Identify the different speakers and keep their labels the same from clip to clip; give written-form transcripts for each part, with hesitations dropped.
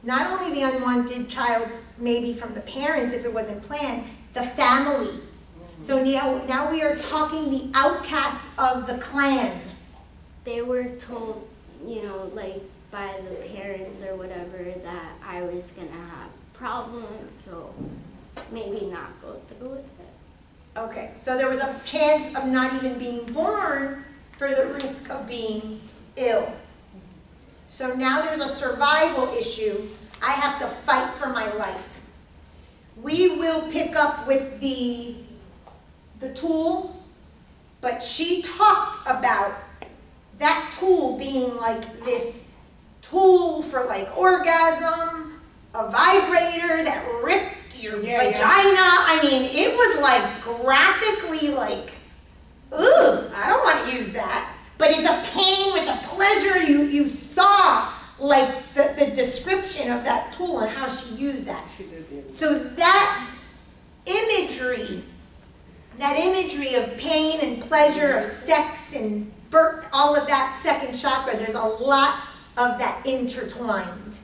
Speaker 1: not only the unwanted child, maybe from the parents if it wasn't planned, the family. So now we are talking the outcast of the clan.
Speaker 2: They were told, you know, like by the parents or whatever, that I was gonna have problems, so maybe not go through with it.
Speaker 1: Okay, so there was a chance of not even being born for the risk of being ill. So now there's a survival issue. I have to fight for my life. We will pick up with the tool, but she talked about that tool being like this tool for like orgasm, a vibrator that ripped your vagina. I mean, it was like graphically like, ugh, I don't want to use that. But it's a pain with a pleasure. You saw like the description of that tool and how she used that. So that imagery of pain and pleasure, of sex and birth, all of that second chakra, there's a lot of that intertwined.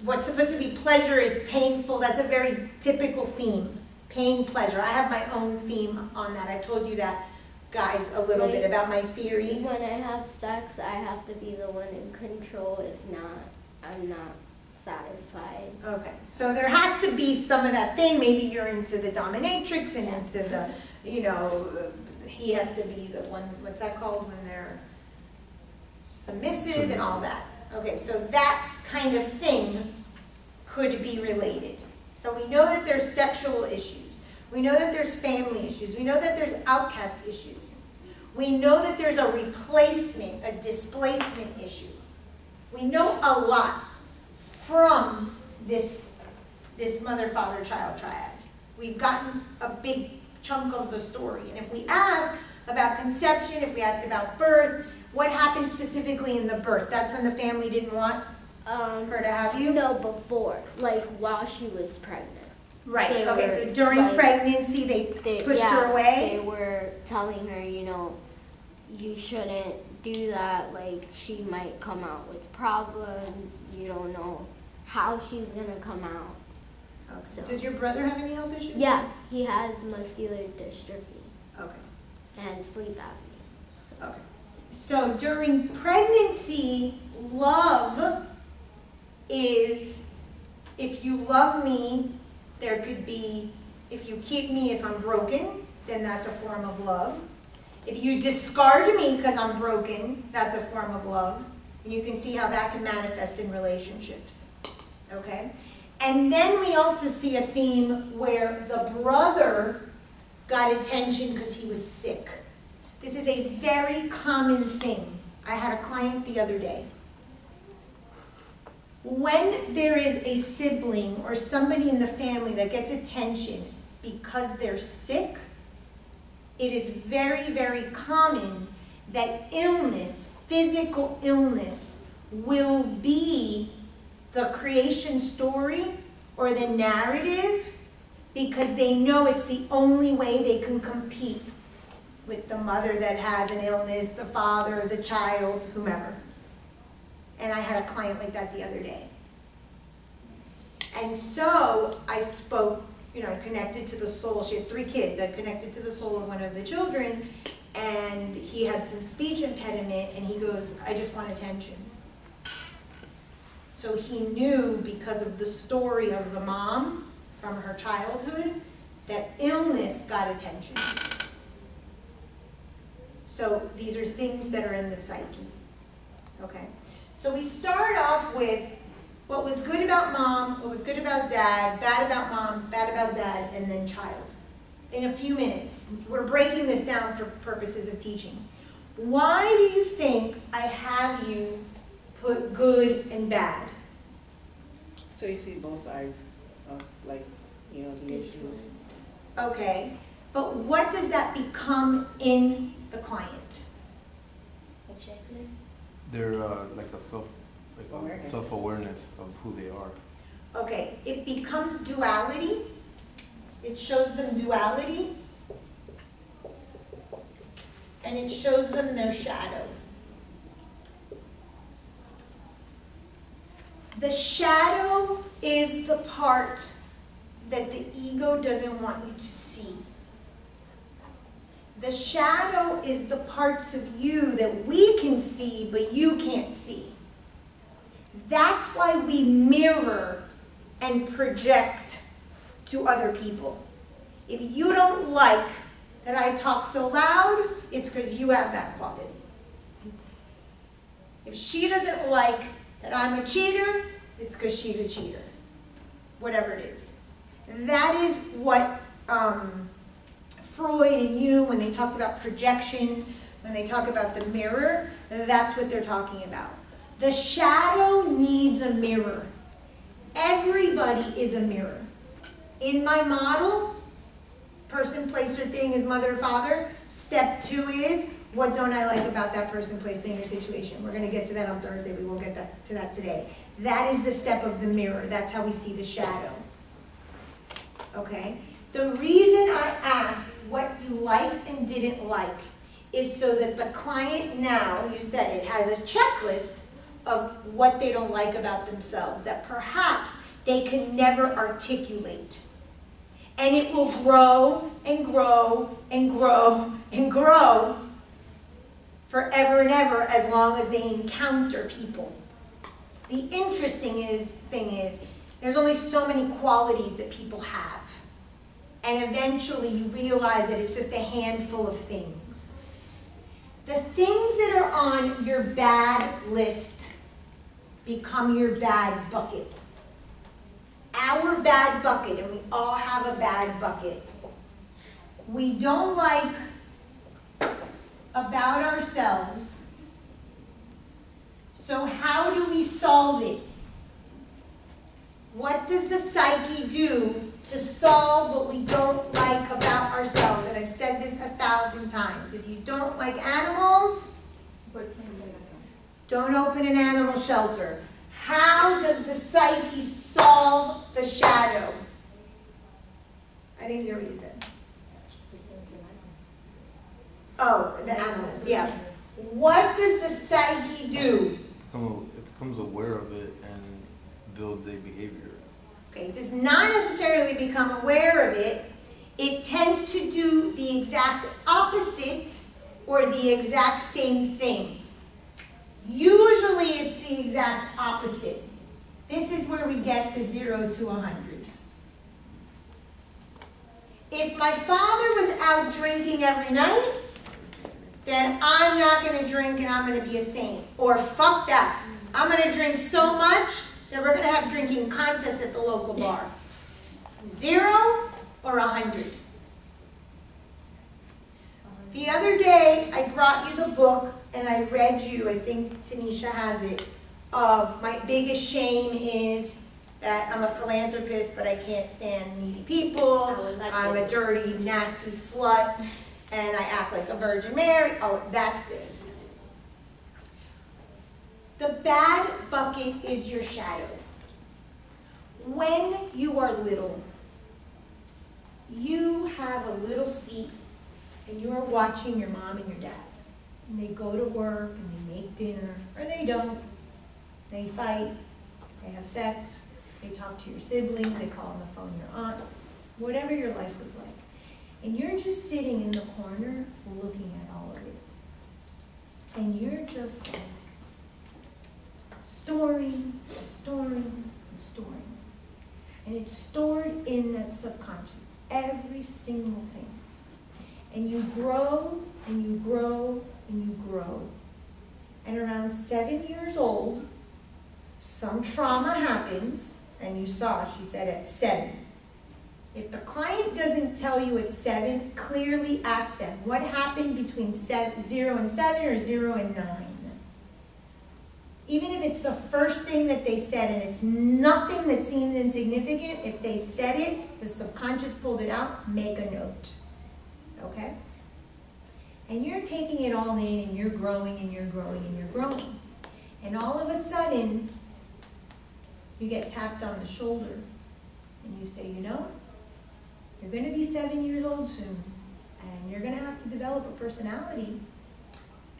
Speaker 1: What's supposed to be pleasure is painful. That's a very typical theme. Pain, pleasure. I have my own theme on that. I've told you that, guys, a little bit about my theory.
Speaker 2: When I have sex, I have to be the one in control. If not, I'm not satisfied.
Speaker 1: Okay, so there has to be some of that thing. Maybe you're into the dominatrix and into the, you know, he has to be the one, what's that called, when they're submissive and all that. Okay, so that kind of thing could be related. So we know that there's sexual issues. We know that there's family issues. We know that there's outcast issues. We know that there's a replacement, a displacement issue. We know a lot from this mother, father, child triad. We've gotten a big chunk of the story. And if we ask about conception, if we ask about birth, what happened specifically in the birth? That's when the family didn't want her to have you?
Speaker 2: No, before, like while she was pregnant.
Speaker 1: Right, okay, so during pregnancy they pushed her away?
Speaker 2: They were telling her, you know, you shouldn't do that, like she might come out with problems, you don't know how she's gonna come out.
Speaker 1: Okay. So. Does your brother have any health issues?
Speaker 2: Yeah, he has muscular dystrophy.
Speaker 1: Okay.
Speaker 2: And sleep apnea.
Speaker 1: Okay. So during pregnancy, love is, if you love me, there could be, if you keep me if I'm broken, then that's a form of love. If you discard me because I'm broken, that's a form of love. And you can see how that can manifest in relationships. Okay? And then we also see a theme where the brother got attention because he was sick. This is a very common thing. I had a client the other day. When there is a sibling or somebody in the family that gets attention because they're sick, it is very, very common that illness, physical illness, will be the creation story or the narrative because they know it's the only way they can compete with the mother that has an illness, the father, the child, whomever. And I had a client like that the other day. And so I spoke, you know, I connected to the soul. She had 3 kids. I connected to the soul of one of the children, and he had some speech impediment, and he goes, I just want attention. So he knew, because of the story of the mom from her childhood, that illness got attention. So these are things that are in the psyche. Okay? So we start off with what was good about mom, what was good about dad, bad about mom, bad about dad, and then child. In a few minutes. We're breaking this down for purposes of teaching. Why do you think I have you put good and bad?
Speaker 3: So you see both sides of, like, you know, the issues.
Speaker 1: Okay, but what does that become in the client?
Speaker 2: A checklist?
Speaker 4: They're like a self-awareness of who they are.
Speaker 1: Okay, it becomes duality. It shows them duality. And it shows them their shadow. The shadow is the part that the ego doesn't want you to see. The shadow is the parts of you that we can see, but you can't see. That's why we mirror and project to other people. If you don't like that I talk so loud, it's because you have that quality. If she doesn't like that I'm a cheater, it's because she's a cheater. Whatever it is. That is what Freud and Jung, when they talked about projection, when they talk about the mirror, that's what they're talking about. The shadow needs a mirror. Everybody is a mirror. In my model, person, place, or thing is mother, father. Step 2 is, what don't I like about that person, place, thing, or situation? We're going to get to that on Thursday. We won't get to that today. That is the step of the mirror. That's how we see the shadow. Okay? The reason I asked what you liked and didn't like is so that the client now, you said it, has a checklist of what they don't like about themselves that perhaps they can never articulate. And it will grow and grow and grow and grow forever and ever as long as they encounter people. The interesting thing is, there's only so many qualities that people have. And eventually you realize that it's just a handful of things. The things that are on your bad list become your bad bucket. Our bad bucket, and we all have a bad bucket. We don't like about ourselves. So how do we solve it? What does the psyche do to solve what we don't like about ourselves? And I've said this 1,000 times. If you don't like animals, don't open an animal shelter. How does the psyche solve the shadow? I didn't hear what you said. Oh, the animals, yeah. What does the psyche do?
Speaker 4: It becomes aware of it and builds a behavior.
Speaker 1: Okay, it does not necessarily become aware of it. It tends to do the exact opposite or the exact same thing. Usually it's the exact opposite. This is where we get the 0 to 100. If my father was out drinking every night, then I'm not going to drink and I'm going to be a saint. Or fuck that. I'm going to drink so much that we're going to have drinking contests at the local bar. 0 or 100. The other day, I brought you the book and I read you, I think Tanisha has it, of my biggest shame is that I'm a philanthropist, but I can't stand needy people. I'm a dirty, nasty slut, and I act like a Virgin Mary. Oh, that's this. The bad bucket is your shadow. When you are little, you have a little seat and you are watching your mom and your dad. And they go to work and they make dinner, or they don't. They fight, they have sex, they talk to your siblings, they call on the phone your aunt, whatever your life was like. And you're just sitting in the corner looking at all of it. And you're just like storing, storing, storing. And it's stored in that subconscious, every single thing. And you grow, and you grow, and you grow. And around 7 years old, some trauma happens, and you saw, she said at 7. If the client doesn't tell you at 7, clearly ask them, what happened between 0 and 7 or 0 and 9? Even if it's the first thing that they said and it's nothing that seems insignificant, if they said it, the subconscious pulled it out, make a note. Okay? And you're taking it all in and you're growing and you're growing and you're growing. And all of a sudden, you get tapped on the shoulder and you say, you know, you're going to be 7 years old soon and you're going to have to develop a personality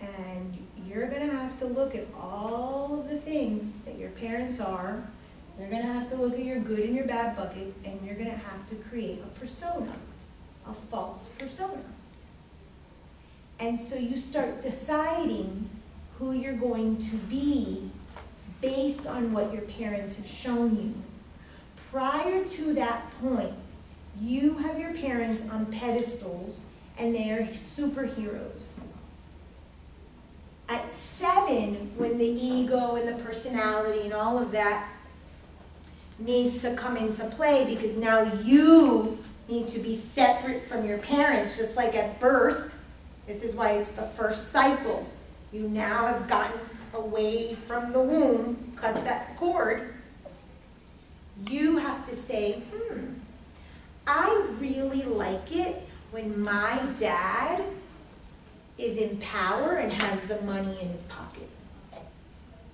Speaker 1: and you're going to have to look at all of the things that your parents are You're gonna have to look at your good and your bad buckets, and you're gonna have to create a persona, a false persona. And so you start deciding who you're going to be based on what your parents have shown you. Prior to that point, you have your parents on pedestals and they are superheroes. At 7, when the ego and the personality and all of that needs to come into play, because now you need to be separate from your parents, just like at birth. This is why it's the first cycle. You now have gotten away from the womb, cut that cord. You have to say, I really like it when my dad is in power and has the money in his pocket.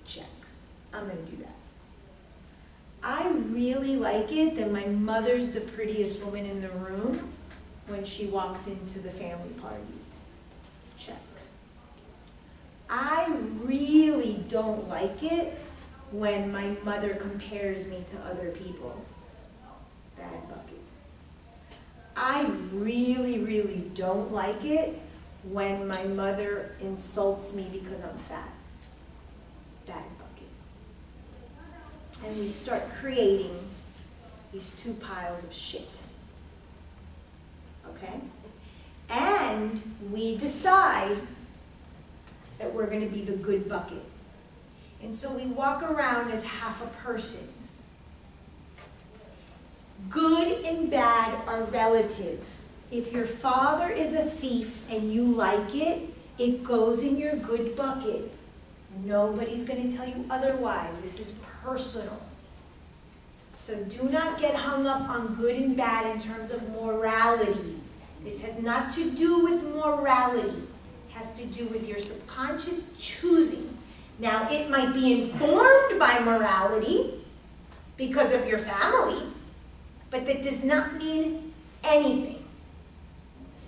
Speaker 1: Check. I'm going to do that. I really like it that my mother's the prettiest woman in the room when she walks into the family parties. Check. I really don't like it when my mother compares me to other people. Bad bucket. I really, really don't like it when my mother insults me because I'm fat. Bad bucket. And we start creating these 2 piles of shit. Okay? And we decide that we're going to be the good bucket. And so we walk around as half a person. Good and bad are relative. If your father is a thief and you like it, it goes in your good bucket. Nobody's going to tell you otherwise. This is personal. So do not get hung up on good and bad in terms of morality. This has not to do with morality. It has to do with your subconscious choosing. Now, it might be informed by morality because of your family, but that does not mean anything.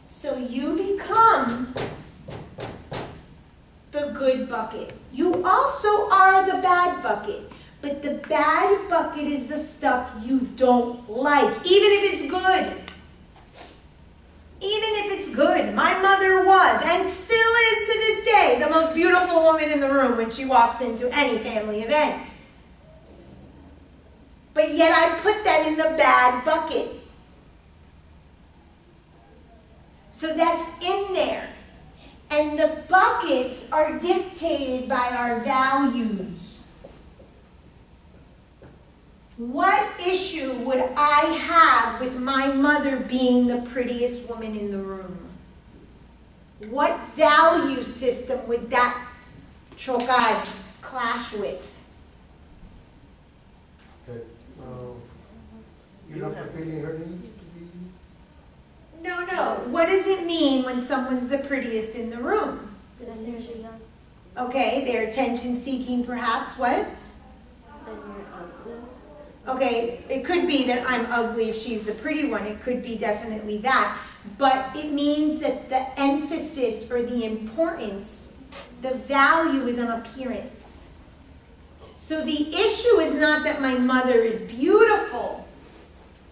Speaker 1: So you become the good bucket. You also are the bad bucket, but the bad bucket is the stuff you don't like, even if it's good. Even if it's good. My mother was, and still is to this day, the most beautiful woman in the room when she walks into any family event. But yet I put that in the bad bucket. So that's in there. And the buckets are dictated by our values. What issue would I have with my mother being the prettiest woman in the room? What value system would that chocar, clash with?
Speaker 5: That you're not fulfilling her needs to be.
Speaker 1: No. What does it mean when someone's the prettiest in the room?
Speaker 2: Attention.
Speaker 1: Okay, they're attention seeking perhaps. What?
Speaker 2: And you're ugly.
Speaker 1: Okay, it could be that I'm ugly if she's the pretty one. It could be definitely that. But it means that the emphasis or the importance, the value is on appearance. So the issue is not that my mother is beautiful.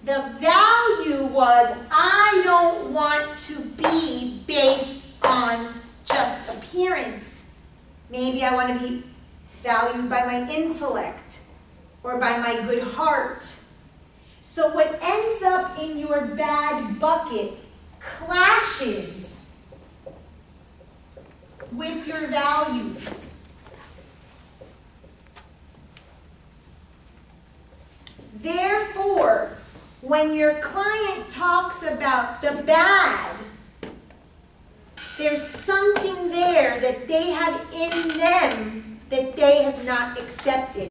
Speaker 1: The value was I don't want to be based on just appearance. Maybe I want to be valued by my intellect or by my good heart. So what ends up in your bad bucket clashes with your values. Therefore, when your client talks about the bad, there's something there that they have in them that they have not accepted.